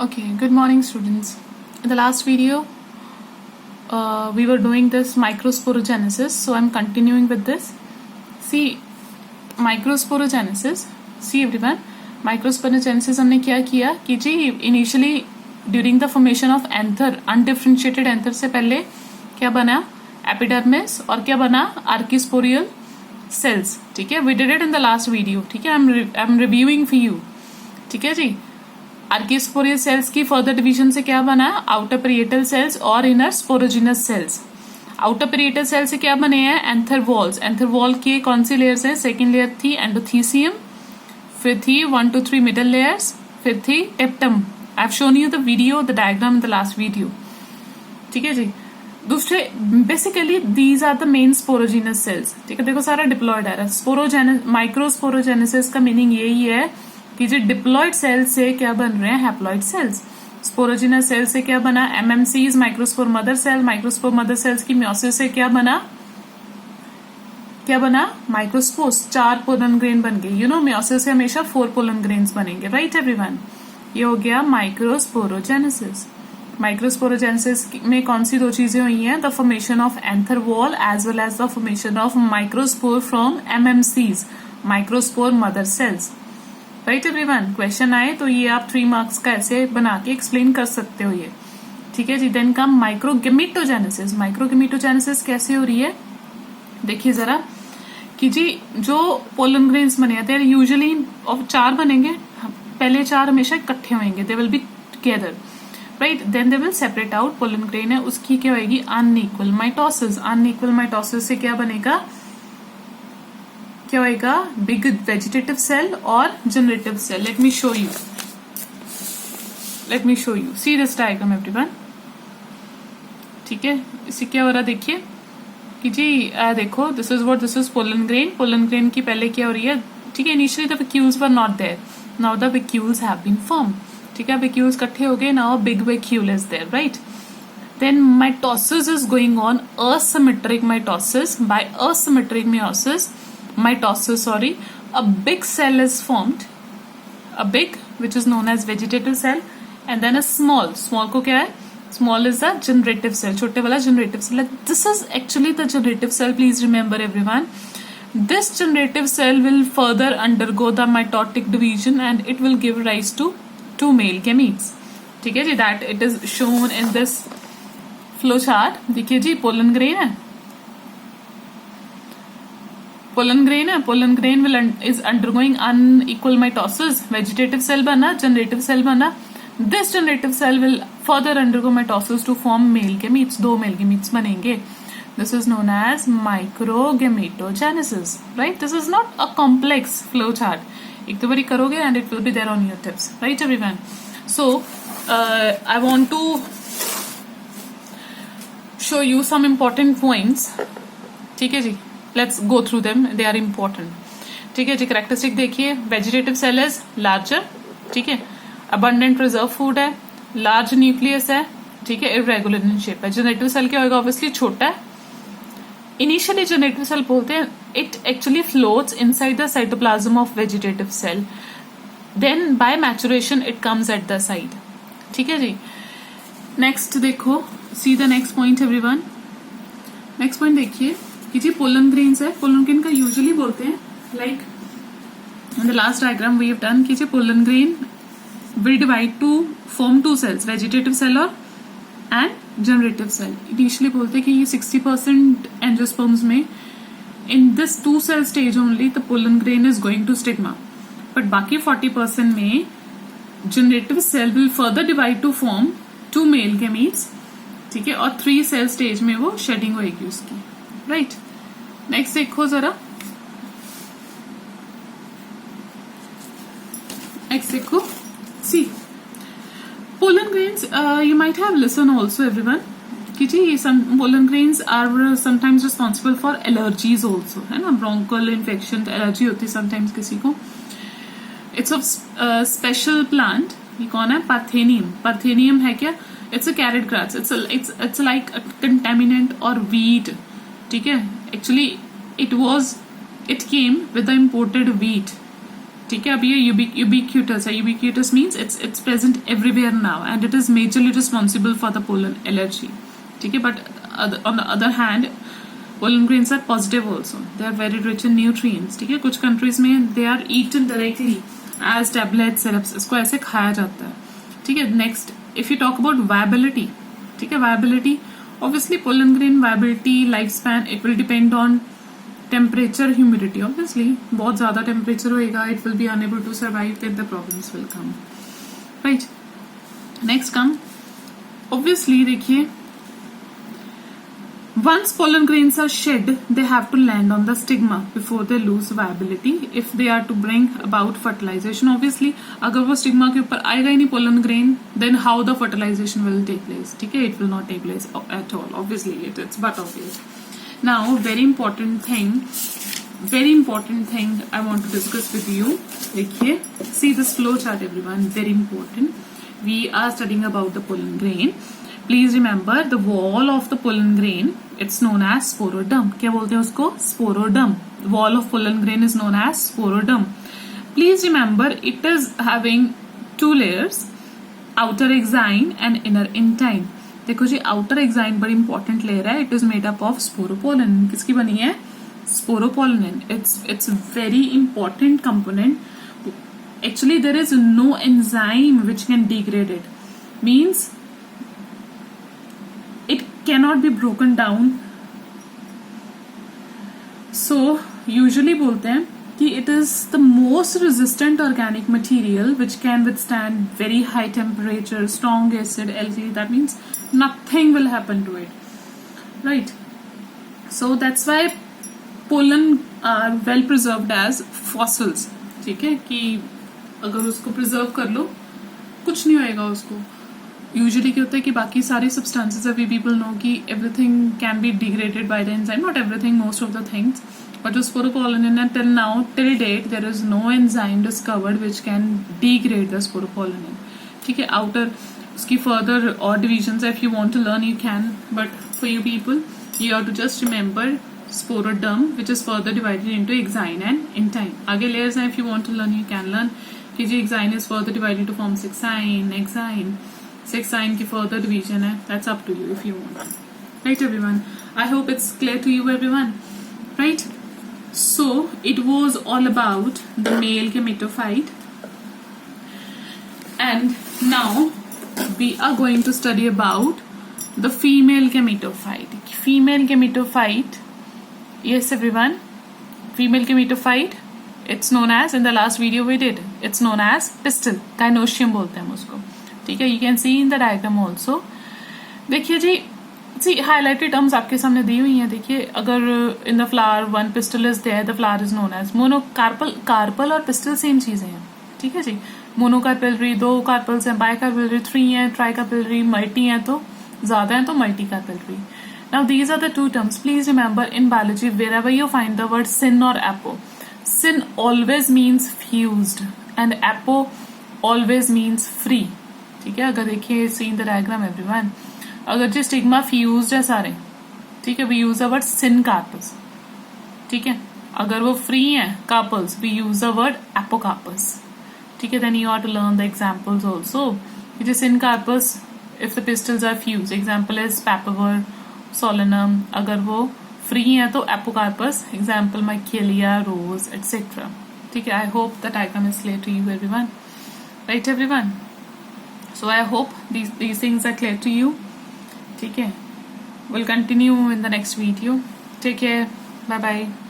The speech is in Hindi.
Okay, good morning students. In the last video, we were doing this microsporogenesis, so I'm continuing with this. See, microsporogenesis, see everyone, microsporogenesis हमने क्या किया कि जी initially during the formation of anther, undifferentiated anther से पहले क्या बना epidermis और क्या बना archisporial cells. ठीक है, we did it in the last video. ठीक है, I'm reviewing for you. ठीक है जी, आर्किस्पोरियल सेल्स की फर्दर डिवीजन से क्या बना आउटर पेरिएटल सेल्स और inner sporogenous cells. Outer parietal cell से क्या बने हैं एंथर वॉल्स. एंथर वॉल की कौन सी लेयर्स हैं. सेकेंड लेयर थी एंडोथीसियम, फिर थी 1 to 3 मिडल लेयर्स, फिर थी tapetum. I have shown you the video the diagram in the last video. ठीक है जी. दूसरे basically these are the main sporogenous cells. ठीक है, देखो सारा डिप्लॉयड आ रहा है. स्पोरोजेनेस माइक्रोस्पोरोजेनेसिस का मीनिंग यही है कि जो डिप्लॉयड सेल से क्या बन रहे हैं हैप्लॉयड सेल्स. स्पोरोजिनस सेल से क्या बना MMCs microspore mother cell. Microspore mother cells की म्योसिस से क्या बना माइक्रोस्पोर्स. 4 पोलन ग्रेन बन गए. यू नो म्योसिस से हमेशा 4 पोलन ग्रेन्स बनेंगे. राइट एवरीवन, ये हो गया माइक्रोस्पोरोजेनेसिस. माइक्रोस्पोरोजेनेसिस में कौन सी दो चीजें हुई हैं. The formation of anther wall as well as the formation of microspore from MMCs microspore mother cells. Right everyone, question आए तो ये आप 3 मार्क्स का ऐसे बना के एक्सप्लेन कर सकते हो ये. ठीक है जी. Then come माइक्रोगेमेटोजेनेसिस. माइक्रोगेमेटोजेनेसिस कैसे हो रही है देखिए जरा कि जी जो पोलन ग्रेन्स बने हैं यूजुअली 4 बनेंगे. पहले 4 हमेशा इकट्ठे होंगे. They will be together. Right, then they will separate out. Pollen grain है उसकी क्या होगी अनइक्वल माइटोसिस. अनइक्वल माइटोसिस से क्या बनेगा क्या होएगा बिग वेजिटेटिव सेल और generative cell. Let me show you see this diagram everyone. ठीक है, इसे क्या हो रहा देखिए कि जी देखो this is pollen grain. Pollen grain की पहले क्या हो रही है. ठीक है, initially the vacuoles were not there. Now the vacuoles have been form. ठीक है, वैक्यूल्स इकट्ठे हो गए. Now big vacuole is there. Right, then mitosis is going on. Asymmetric mitosis. By asymmetric mitosis, a big cell is formed. A big, which is known as vegetative cell, and then a small को क्या है. Small is the generative cell. छोटे वाला generative cell. This is actually the generative cell. Please remember everyone. This generative cell will further undergo the mitotic division and it will give rise to 2 male gametes. ठीक है जी. That it is shown in this flow chart. देखिए जी पोलन ग्रेन है. Pollen grain is undergoing unequal mitosis. Vegetative cell बना, जनरेटिव सेल बना. This generative cell will further undergo mitosis to form male gametes. 2 male gametes बनेंगे. This is known as microgametogenesis. Right, this is not a complex flow chart. एक तो बारी करोगे and it will be there on your tips. Right everyone, so I want to show you some important points. ठीक है जी, let's go through them. They are important. ठीक है जी. कैरेक्टरिस्टिक देखिए. Vegetative cell is larger. ठीक है, अबंडेंट रिजर्व फूड है, लार्ज न्यूक्लियस है. ठीक है, इरेगुलर इन शेप है. जनरेटिव सेल क्या होगा ऑब्वियसली छोटा है. इनिशियली जनरेटिव सेल बोलते हैं it actually floats inside the cytoplasm of vegetative cell. Then by maturation it comes at the side. ठीक है जी. नेक्स्ट देखो, see the next point everyone. Next point देखिए कि जी पोलन ग्रेन्स है. पोलन ग्रेन का यूजुअली बोलते हैं like in the last diagram we have done कि जी pollen grain will divide to form 2 cells, vegetative cell और एंड जनरेटिव सेल. इनिशियली बोलते हैं कि ये 60% एंजियोस्पर्म्स में in this 2 cell stage only the pollen grain is going to stigma. But बाकी 40% में generative cell will further divide to form 2 male gametes. ठीक है, और 3 सेल स्टेज में वो शेडिंग होगी उसकी. राइट, नेक्स्ट देखो जरा. नेक्स्ट देखो, see pollen grains. You might have listen also everyone कि जी pollen grains are sometimes responsible for allergies also. है ना, ब्रोंकल इन्फेक्शन एलर्जी होती है समटाइम्स किसी को. It's of special plant. ये कौन है पार्थेनियम. पार्थेनियम है क्या. It's a carrot grass. It's like a contaminant or wheat. ठीक है, actually it came with the imported wheat. ठीक है. अब ये ubiquitous है. Ubiquitous means it's present everywhere now and it is majorly responsible for the pollen allergy. ठीक है. But on the other hand, pollen grains are positive also. They are very rich in nutrients. ठीक है. कुछ countries में they are eaten directly as tablets, syrups. इसको ऐसे खाया जाता है. ठीक है. Next, if you talk about viability, ठीक है, viability, obviously pollen grain viability, lifespan, it will depend on temperature, humidity. Obviously बहुत ज़्यादा temperature होएगा, it will be unable to survive, then the problems will come. Right. Next come, obviously देखिए, once pollen grains are shed, they have to land on the stigma before they lose viability. If they are to bring about fertilization, obviously अगर वो stigma के ऊपर आएगा ही नहीं pollen grain, then how the fertilization will take place? ठीक है, it will not take place at all. Obviously it's but obvious. Now, very important thing I want to discuss with you. देखिए, see this flow chart everyone, very important. We are studying about the pollen grain. Please remember the wall of the pollen grain, it's known as sporoderm. क्या बोलते हैं उसको? Sporoderm. Wall of pollen grain is known as sporoderm. Please remember it is having two layers, outer exine and inner intine. देखो जी, आउटर एक्साइन बड़ी इंपॉर्टेंट लेयर है. It is made up of sporopollenin. किसकी बनी है? Sporopollenin. It's very important component. Actually there is no enzyme which can degrade it. Means it cannot be broken down. So usually बोलते हैं कि it is the most resistant organic material which can withstand very high temperature, strong acid, alkali. That means nothing will happen to it, right? So that's why pollen are well preserved as fossils. ठीक है, कि अगर उसको preserve कर लो कुछ नहीं होएगा उसको. Usually क्या होता है कि बाकी सारी substances we people know कि everything can be degraded by the enzyme. Not everything, most of the things. But with sporopollen, till now, till date, there is no enzyme discovered which can degrade the sporopollen. ठीक है, outer उसकी further or divisions if you want to learn you can, but for you people you have to just remember sporoderm which is further divided into exine and intine. आगे layers हैं, if you want to learn you can learn कि जी exine is further divided to form exine, exine की further division है. That's up to you if you want. Right everyone, I hope it's clear to you everyone. Right, so it was all about the male gametophyte and now we are going to study about the female gametophyte. Female gametophyte, yes everyone, female gametophyte, it's known as, in the last video we did, it's known as pistil. Gynoecium बोलते हैं उसको. ठीक है, you can see in the diagram also. देखिए जी, highlighted terms आपके सामने दी हुई हैं. देखिए, अगर in the flower one pistil is there, the flower is known as monocarpal. Carpel और pistil सेम चीजें हैं. ठीक है जी. मोनोकार्पेलरी 2 कार्पल्स हैं, बाइकार्पेलरी 3 हैं, ट्राइकार्पेलरी मल्टी हैं तो ज्यादा हैं तो multicarpellary. Now these are the two terms. Please remember in biology wherever you find the word syn or apo, syn always means fused and apo always means free. ठीक है, अगर देखिए see in the diagram everyone, अगर जो स्टिग्मा फ्यूज्ड है सारे, ठीक है, we use the word syn carpus. ठीक है, अगर वो फ्री हैं carpels, we use the word apocarpus. ठीक है, then you have to learn the examples also. It is in carpus if the pistils are fused. Example is papaver, solanum. अगर वो free हैं तो apocarpus. Example michelia, rose, etc. ठीक है, I hope the diagram is clear to you everyone. Right everyone? So I hope these things are clear to you. ठीक है, we'll continue in the next video. Take care. Bye bye.